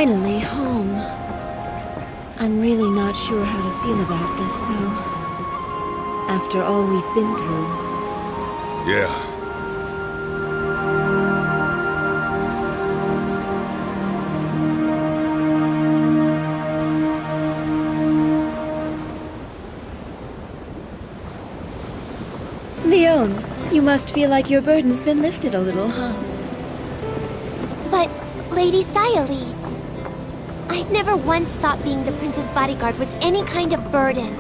Finally home. I'm really not sure how to feel about this, though. After all we've been through. Yeah. Leon, you must feel like your burden's been lifted a little, huh? But, Lady Sayaleeds, I've never once thought being the prince's bodyguard was any kind of burden.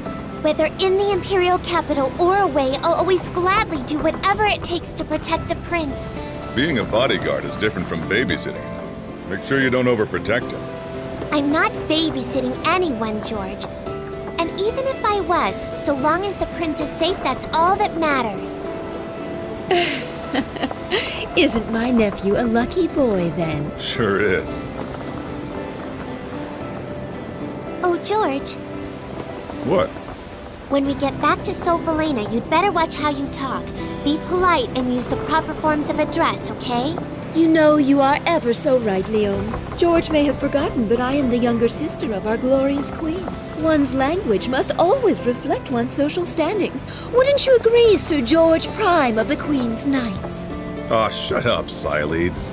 Whether in the Imperial capital or away, I'll always gladly do whatever it takes to protect the prince. Being a bodyguard is different from babysitting. Make sure you don't overprotect him. I'm not babysitting anyone, George. And even if I was, so long as the prince is safe, that's all that matters. Isn't my nephew a lucky boy, then? Sure is. Oh, George. What? When we get back to Falena, you'd better watch how you talk. Be polite and use the proper forms of address, okay? You know you are ever so right, Leon. George may have forgotten, but I am the younger sister of our glorious queen. One's language must always reflect one's social standing. Wouldn't you agree, Sir George Prime of the Queen's Knights? Aw, shut up, Sayaleeds.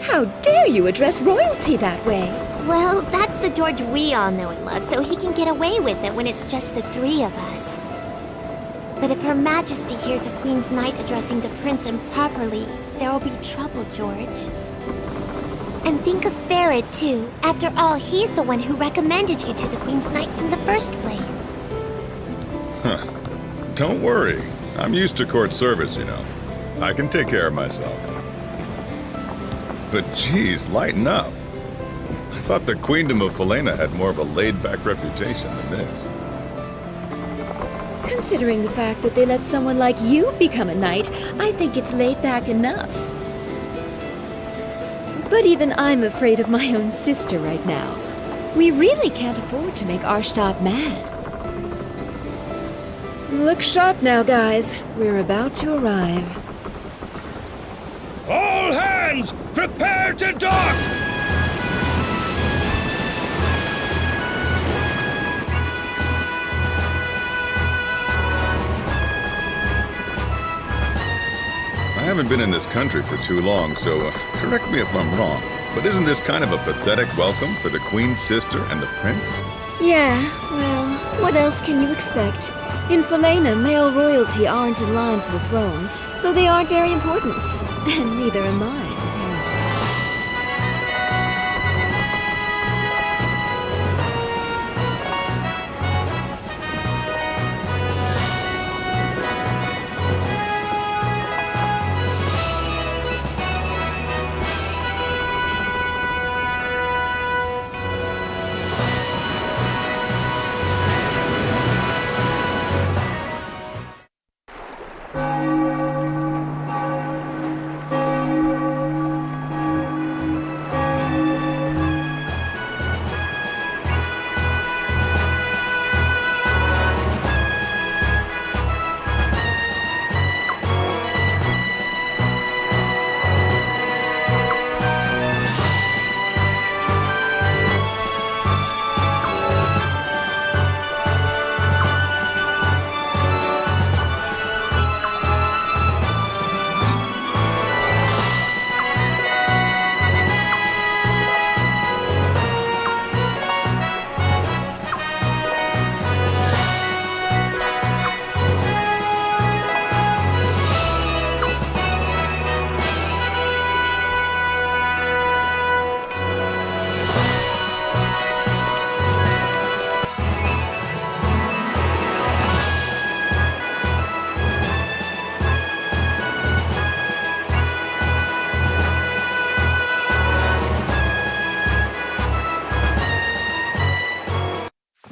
How dare you address royalty that way? Well, that's the George we all know and love, so he can get away with it when it's just the three of us. But if Her Majesty hears a Queen's Knight addressing the Prince improperly, there will be trouble, George. And think of Farad, too. After all, he's the one who recommended you to the Queen's Knights in the first place. Huh. Don't worry. I'm used to court service, you know. I can take care of myself. But geez, lighten up. I thought the Queendom of Falena had more of a laid-back reputation than this. Considering the fact that they let someone like you become a knight, I think it's laid back enough. But even I'm afraid of my own sister right now. We really can't afford to make Arshtat mad. Look sharp now, guys. We're about to arrive. All hands, prepare to dock! I haven't been in this country for too long, so correct me if I'm wrong, but isn't this kind of a pathetic welcome for the Queen's sister and the Prince? Yeah, well, what else can you expect? In Falena, male royalty aren't in line for the throne, so they aren't very important. And neither am I, apparently.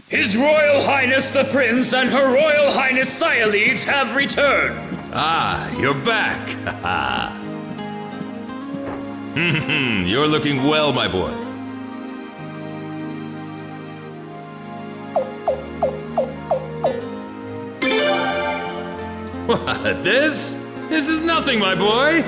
His Royal Highness the Prince and Her Royal Highness Sayaleeds have returned. Ah, you're back. You're looking well, my boy. What, this? This is nothing, my boy!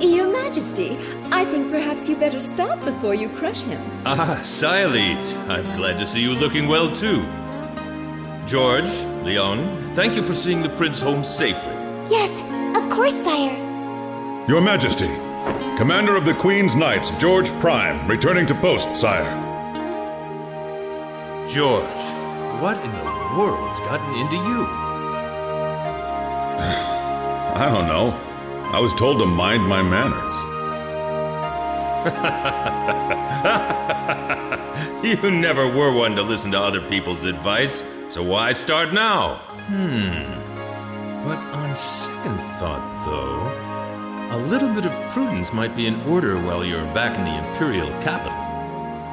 Your Majesty, I think perhaps you better stop before you crush him. Ah, Sialeeds, I'm glad to see you looking well too. George, Leon, thank you for seeing the prince home safely. Yes, of course, sire. Your Majesty, Commander of the Queen's Knights, George Prime, returning to post, sire. George, what in the world's gotten into you? I don't know. I was told to mind my manners. You never were one to listen to other people's advice, so why start now? But on second thought, though, a little bit of prudence might be in order while you're back in the Imperial capital.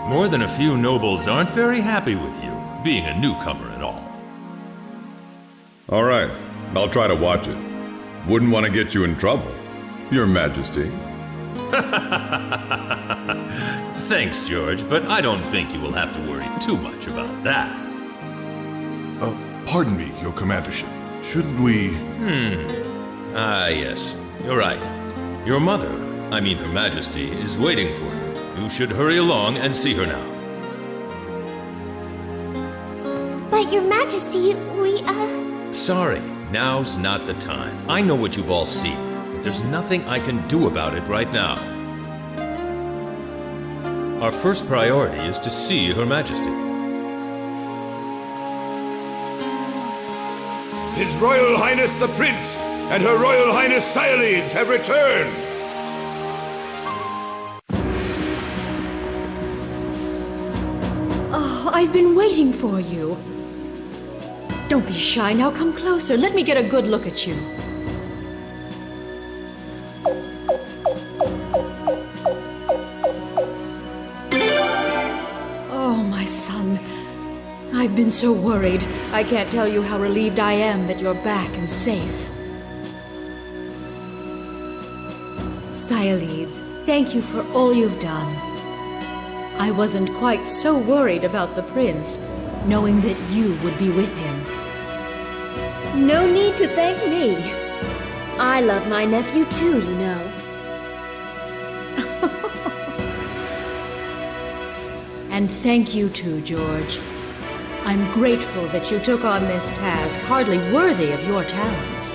More than a few nobles aren't very happy with you, being a newcomer and all. All right, I'll try to watch it. Wouldn't want to get you in trouble, Your Majesty. Thanks, George, but I don't think you will have to worry too much about that. Pardon me, Your Commandership. Shouldn't we... Ah, yes. You're right. Your mother, I mean Her Majesty, is waiting for you. You should hurry along and see her now. But, Your Majesty, Sorry, now's not the time. I know what you've all seen, but there's nothing I can do about it right now. Our first priority is to see Her Majesty. His Royal Highness the Prince and Her Royal Highness Sialeeds have returned! Oh, I've been waiting for you. Don't be shy, now come closer. Let me get a good look at you. Oh, my son. I've been so worried. I can't tell you how relieved I am that you're back and safe. Sialeeds, thank you for all you've done. I wasn't quite so worried about the prince, knowing that you would be with him. No need to thank me. I love my nephew too, you know. And thank you too, George. I'm grateful that you took on this task, hardly worthy of your talents.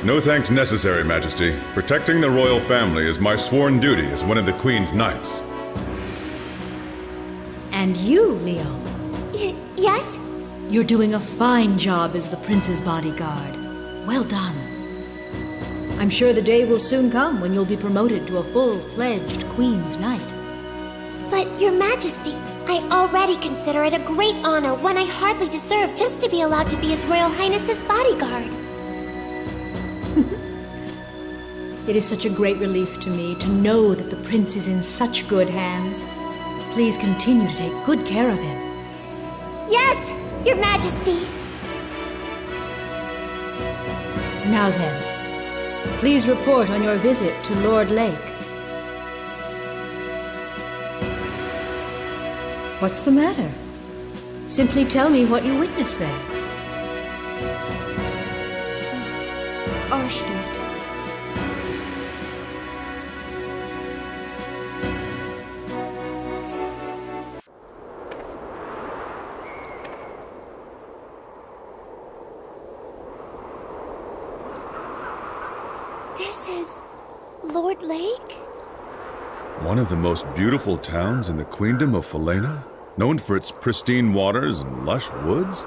No thanks necessary, Majesty. Protecting the royal family is my sworn duty as one of the Queen's Knights. And you, Leon. yes? You're doing a fine job as the prince's bodyguard. Well done. I'm sure the day will soon come when you'll be promoted to a full-fledged Queen's Knight. But, Your Majesty, I already consider it a great honor, one I hardly deserve, just to be allowed to be His Royal Highness's bodyguard. It is such a great relief to me to know that the prince is in such good hands. Please continue to take good care of him. Yes, Your Majesty! Now then, please report on your visit to Lord Lake. What's the matter? Simply tell me what you witnessed there. Arstadt. This is Lord Lake? One of the most beautiful towns in the Queendom of Falena? Known for its pristine waters and lush woods?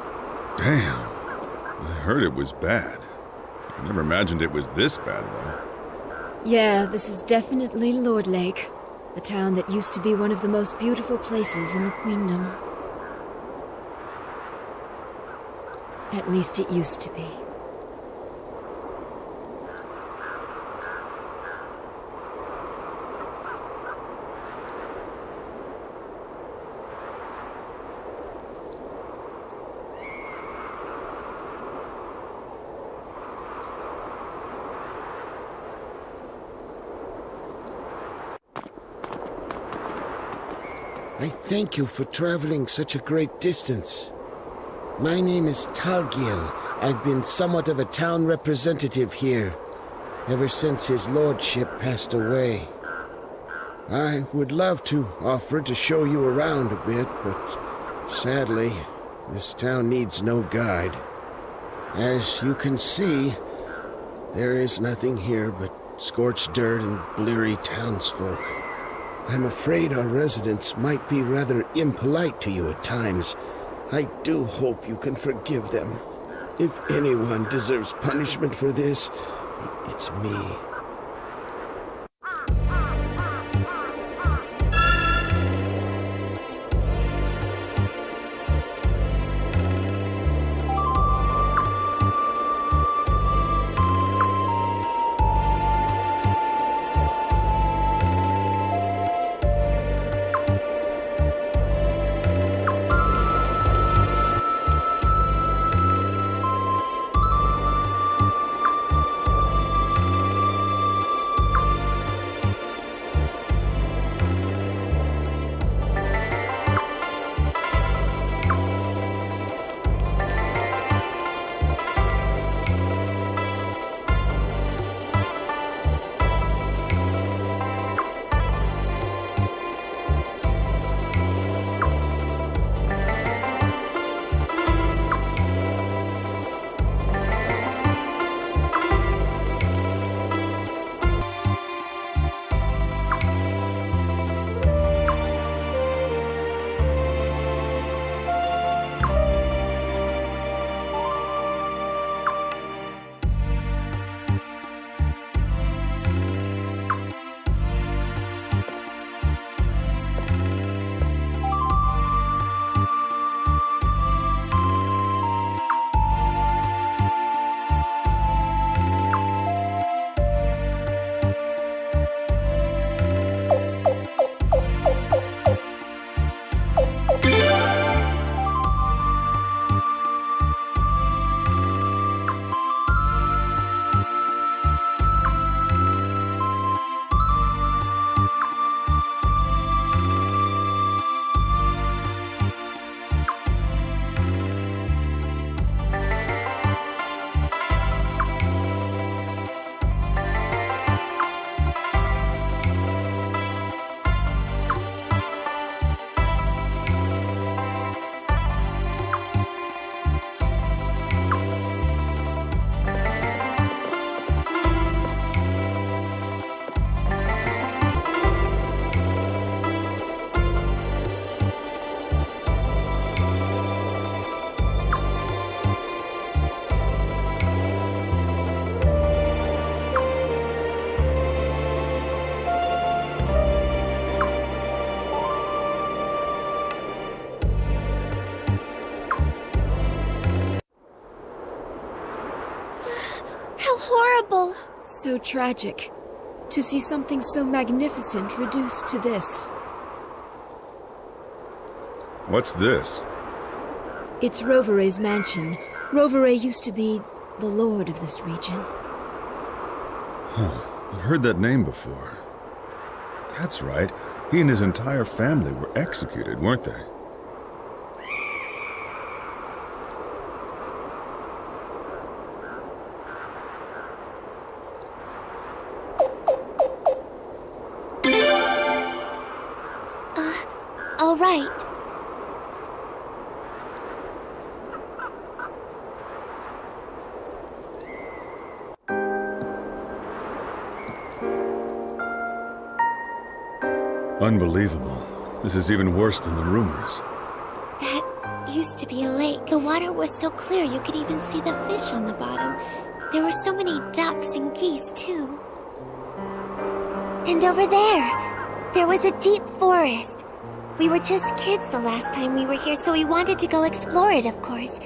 Damn. I heard it was bad. I never imagined it was this bad, though. Yeah, this is definitely Lord Lake, the town that used to be one of the most beautiful places in the Queendom. At least it used to be. I thank you for traveling such a great distance. My name is Talgil. I've been somewhat of a town representative here, ever since his lordship passed away. I would love to offer to show you around a bit, but sadly, this town needs no guide. As you can see, there is nothing here but scorched dirt and bleary townsfolk. I'm afraid our residents might be rather impolite to you at times. I do hope you can forgive them. If anyone deserves punishment for this, it's me. Horrible. So tragic. To see something so magnificent reduced to this. What's this? It's Rovere's mansion. Rovere used to be the lord of this region. Huh. I've heard that name before. That's right. He and his entire family were executed, weren't they? All right. Unbelievable. This is even worse than the rumors. That used to be a lake. The water was so clear you could even see the fish on the bottom. There were so many ducks and geese, too. And over there was a deep forest. We were just kids the last time we were here, so we wanted to go explore it, of course.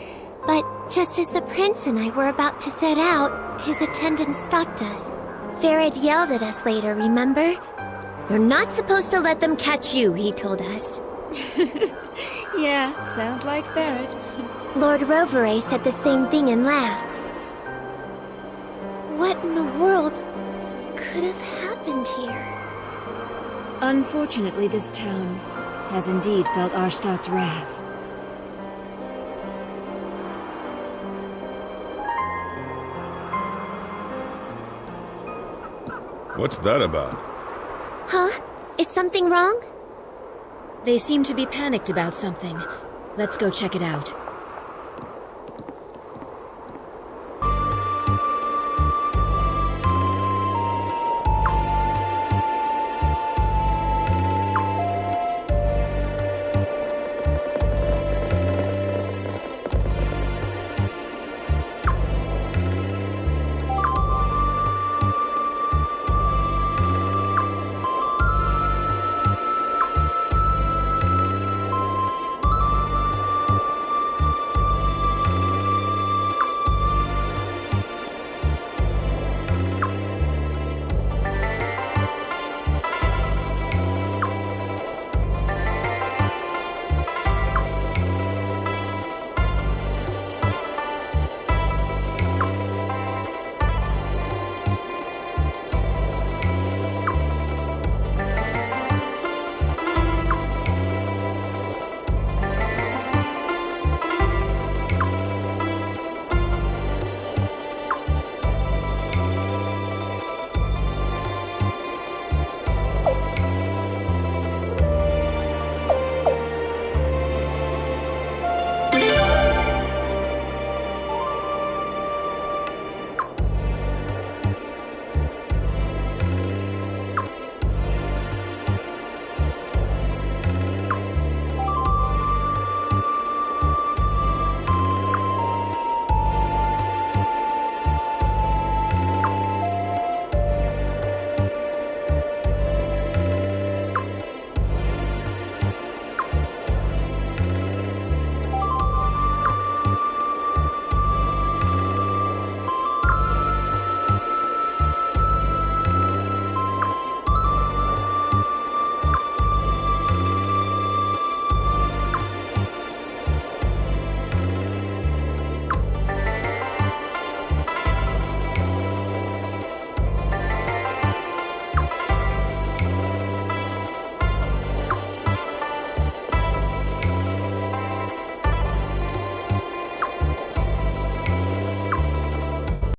But just as the prince and I were about to set out, his attendant stopped us. Farad yelled at us later, remember? "You're not supposed to let them catch you," he told us. Yeah, sounds like Farad. Lord Rovere said the same thing and laughed. What in the world could have happened here? Unfortunately, this town has indeed felt Arstadt's wrath. What's that about? Huh? Is something wrong? They seem to be panicked about something. Let's go check it out.